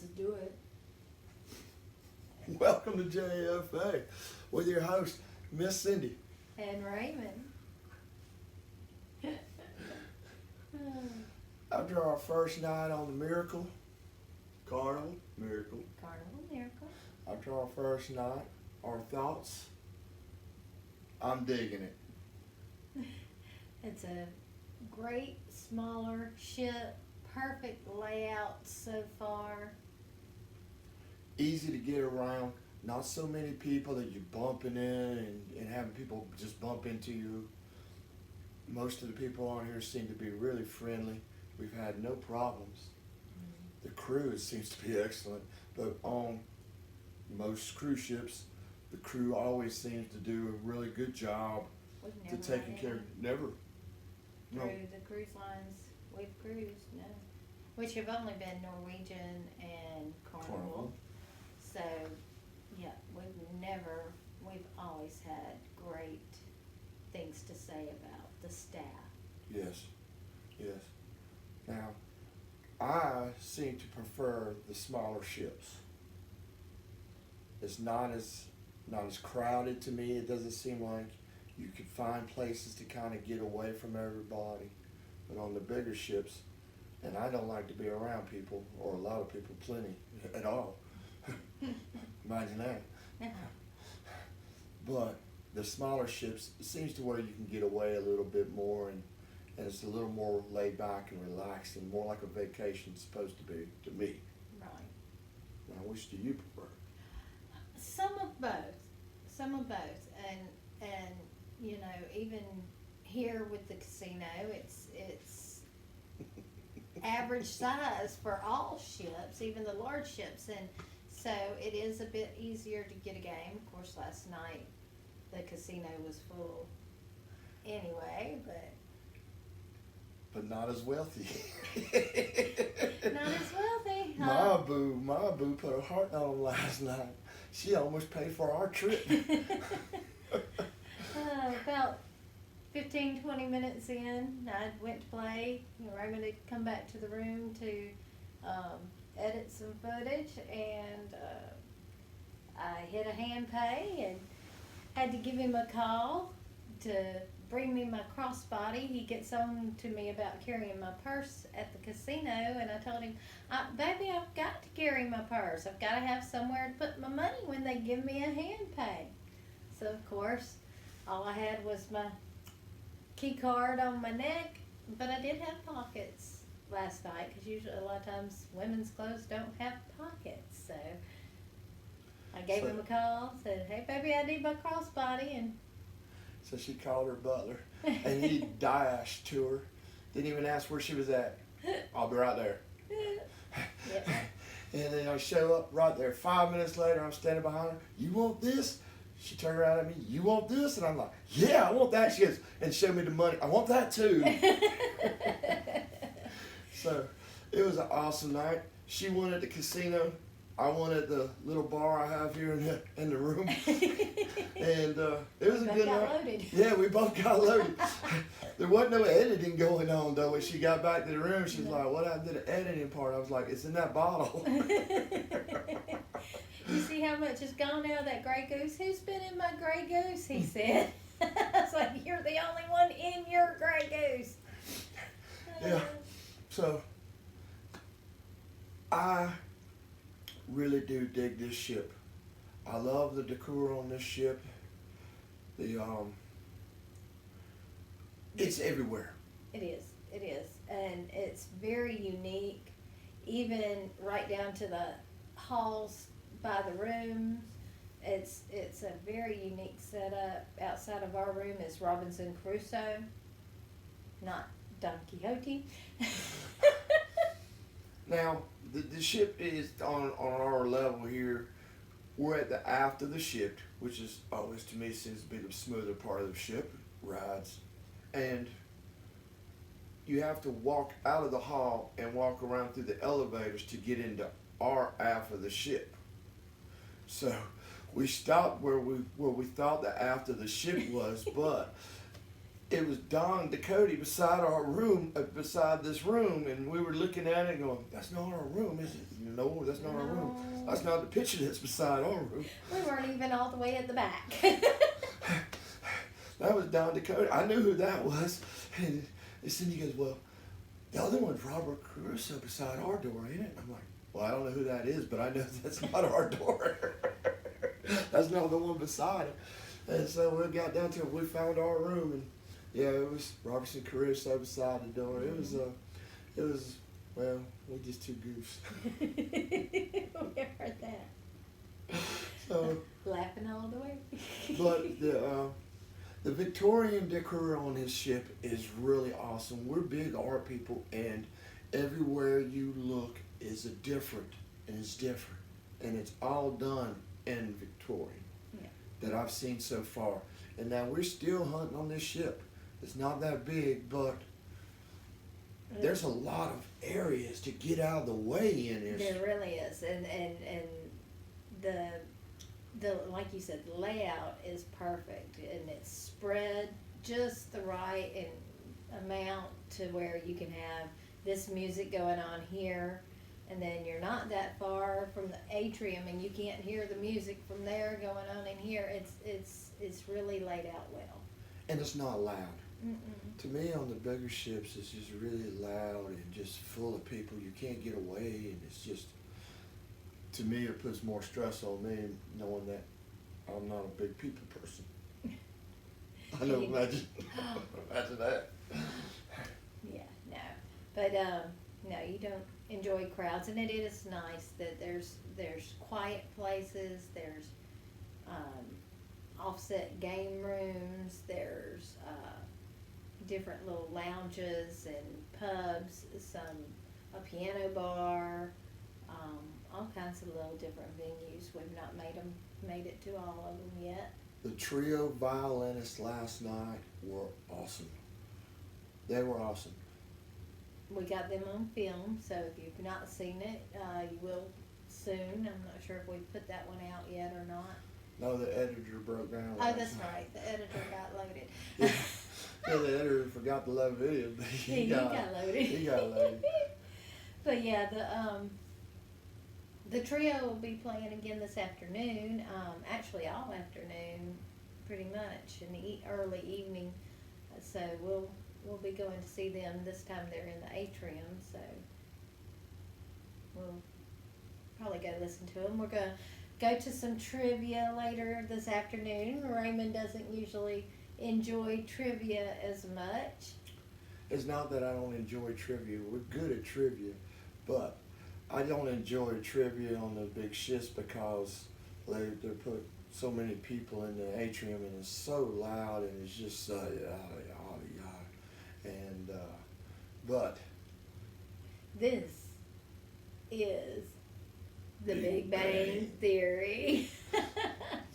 Let's do it. Welcome to JFA with your host, Miss Cindy. And Raymond. After our first night on the Miracle, Carnival Miracle, Carnival Miracle. after our first night, our thoughts, I'm digging it. It's a great smaller ship, perfect layout so far. Easy to get around, not so many people that you're bumping in and having people just bump into you. Most of the people on here seem to be really friendly. We've had no problems. The crew seems to be excellent, but on most cruise ships, the crew always seems to do a really good job We've to never taking had care. any Never. No. through the cruise lines we've cruised, no. Which have only been Norwegian and Carnival. So, yeah, we've always had great things to say about the staff. Yes. Yes. Now, I seem to prefer the smaller ships. It's not as crowded to me. It doesn't seem like you could find places to kind of get away from everybody. But on the bigger ships, and I don't like to be around people, or a lot of people, plenty, at all. Imagine that. But the smaller ships, it seems to where you can get away a little bit more, and it's a little more laid back and relaxing, more like a vacation it's supposed to be to me. Right. Now, which do you prefer? Some of both, and you know, even here with the casino, it's average size for all ships, even the large ships, and so it is a bit easier to get a game. Of course, last night the casino was full anyway, But not as wealthy. not as wealthy. My boo put her heart on him last night. She almost paid for our trip. About 15, 20 minutes in, I went to play. Raymond had come back to the room to edit some footage, and I hit a hand pay and had to give him a call to bring me my crossbody. He gets on to me about carrying my purse at the casino, and I told him, baby, I've got to carry my purse. I've got to have somewhere to put my money when they give me a hand pay. So, of course, all I had was my key card on my neck, but I did have pockets last night, because usually a lot of times women's clothes don't have pockets. So I gave him a call, said, hey, baby, I need my crossbody, and So she called her butler, and he dashed to her. Didn't even ask where she was at. I'll be right there. yep. And then I show up right there. 5 minutes later, I'm standing behind her. You want this? She turned around at me. You want this? And I'm like, yeah, I want that. She goes, and showed me the money. I want that too. So it was an awesome night. She won at the casino. I won at the little bar I have here in the room. And it was a good night. Loaded. Yeah, we both got loaded. There wasn't no editing going on though. When she got back to the room, she was like, what happened to the editing part? I was like, it's in that bottle. You see how much has gone out of that Grey Goose? Who's been in my Grey Goose? He said. I was like, you're the only one in your Grey Goose. Yeah. So I really do dig this ship. I love the decor on this ship. It's everywhere. It is, and it's very unique, even right down to the halls by the rooms. It's a very unique setup. Outside of our room is Robinson Crusoe, not Don Quixote. Now, the ship is on our level here. We're at the aft of the ship, which is always, to me, seems to be the smoother part of the ship, rides. And you have to walk out of the hall and walk around through the elevators to get into our aft of the ship. So we stopped where we thought the aft of the ship was, but it was Don Dakota beside our room, beside this room, and we were looking at it and going, "That's not our room, is it?" No, that's not our room. No. That's not the picture that's beside our room. We weren't even all the way at the back. That was Don Dakota. I knew who that was. And Cindy goes, "Well, the other one's Robert Caruso beside our door, ain't it?" I'm like, "Well, I don't know who that is, but I know that's not our door." That's not the one beside it. And so we got down to it. We found our room, and yeah, it was Robertson Caruso beside the door. It was, well, we just two goofs. We heard that. So, Laughing all the way. but the Victorian decor on his ship is really awesome. We're big art people, and everywhere you look is a different, and it's different, and it's all done in Victorian that I've seen so far. And now we're still hunting on this ship. It's not that big, but there's a lot of areas to get out of the way in this. There really is, and the like you said, the layout is perfect, and it's spread just the right amount to where you can have this music going on here, and then you're not that far from the atrium, and you can't hear the music from there going on in here. It's really laid out well. And it's not loud. Mm-mm. To me, on the bigger ships, it's just really loud and just full of people. You can't get away, and it's just, to me, it puts more stress on me knowing that I'm not a big people person. I know, imagine that. Yeah, no, but no, you don't enjoy crowds, and it is nice that there's quiet places, there's offset game rooms, there's different little lounges and pubs, a piano bar, all kinds of little different venues. We've not made it to all of them yet. The trio violinists last night were awesome. They were awesome. We got them on film, so if you've not seen it, you will soon. I'm not sure if we put that one out yet or not. No, the editor broke down. Oh, that's right. The editor got loaded. Yeah, the editor forgot to load video, but he got loaded. He got loaded. But yeah, the trio will be playing again this afternoon. Actually, all afternoon, pretty much, in the early evening. So we'll be going to see them. This time they're in the atrium, so we'll probably go listen to them. We're gonna go to some trivia later this afternoon. Raymond doesn't usually enjoy trivia as much. It's not that I don't enjoy trivia. We're good at trivia, but I don't enjoy trivia on the big ships because they put so many people in the atrium, and it's so loud, and it's just yada yada yada. And but This is the Big Big Bang Bang. Theory.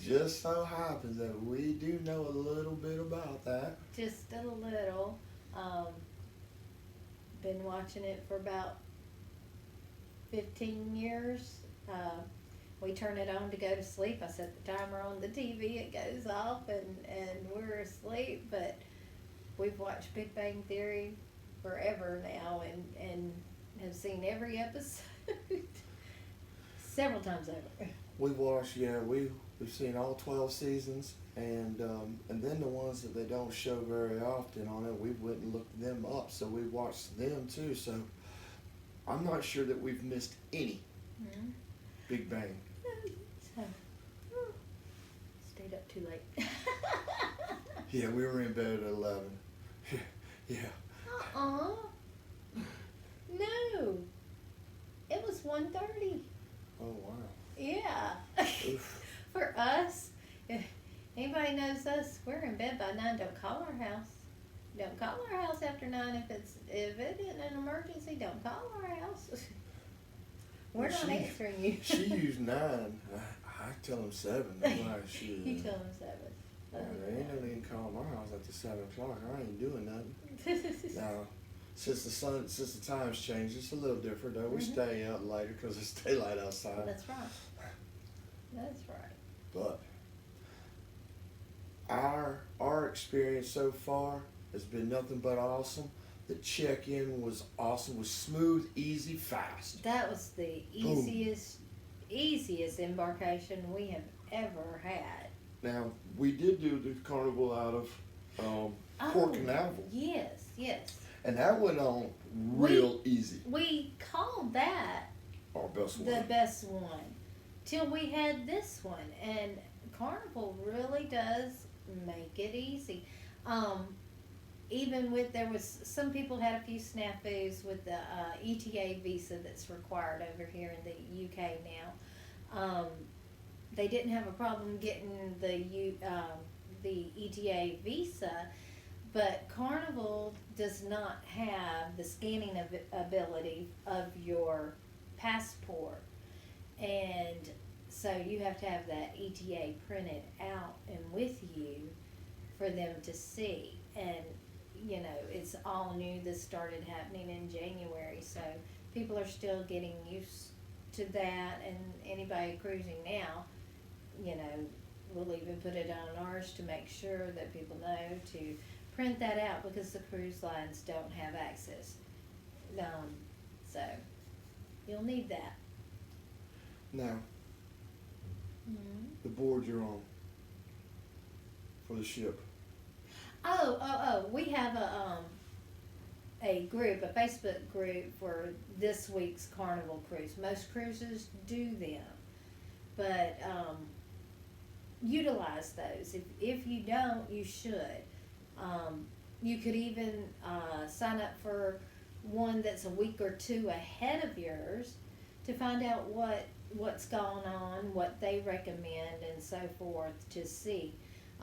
just so happens that we do know a little bit about that. Just a little. Been watching it for about 15 years. We turn it on to go to sleep. I set the timer on the TV. It goes off, and we're asleep. But we've watched Big Bang Theory forever now, and have seen every episode several times over. We've watched, we've seen all 12 seasons, and then the ones that they don't show very often on it, we went and looked them up, so we watched them too. So I'm not sure that we've missed any Big Bang. So, stayed up too late. Yeah, we were in bed at 11. Yeah. No. It was 1:30. Oh wow. Yeah. Oof. For us, if anybody knows us, we're in bed by 9. Don't call our house. Don't call our house after 9 if it isn't an emergency. Don't call our house. We're Well, not answering you. She used 9. I tell them 7. Why she? You tell them 7. There ain't no need to call my house after 7 o'clock. I ain't doing nothing. Now, since the times changed, it's a little different though. We stay out later because it's daylight outside. That's right. That's right. But our experience so far has been nothing but awesome. The check-in was awesome, was smooth, easy, fast. That was the Boom. easiest embarkation we have ever had. Now, we did do the carnival out of Port Canaveral, Yes. and that went on real easy. We called that Our best one. the best one till we had this one, and Carnival really does make it easy. Even with, there was some people had a few snafus with the ETA visa that's required over here in the UK now. They didn't have a problem getting the ETA visa, but Carnival does not have the scanning ability of your passport, and so you have to have that ETA printed out and with you for them to see. And you know, it's all new. This started happening in January, so people are still getting used to that. And anybody cruising now, you know, we'll even put it on ours to make sure that people know to print that out, because the cruise lines don't have access. So you'll need that. Now, Mm-hmm. the board you're on for the ship. Oh, we have a group, a Facebook group for this week's Carnival cruise. Most cruises do them, but utilize those. If you don't, you should. You could even sign up for one that's a week or two ahead of yours to find out what's going on, what they recommend, and so forth to see.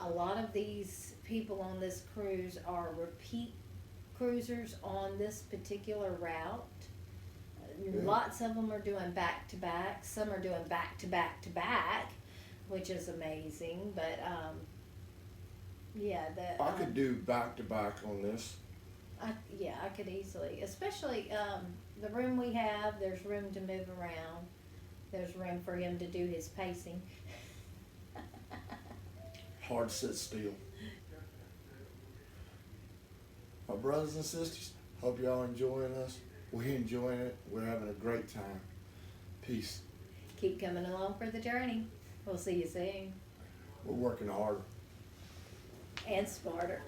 A lot of these people on this cruise are repeat cruisers on this particular route. Yeah. Lots of them are doing back to back. Some are doing back to back to back, which is amazing. But I could do back to back on this. I could easily, especially the room we have. There's room to move around. There's room for him to do his pacing. Hard to sit still. My brothers and sisters, hope y'all enjoying us. We're enjoying it. We're having a great time. Peace. Keep coming along for the journey. We'll see you soon. We're working harder. And smarter.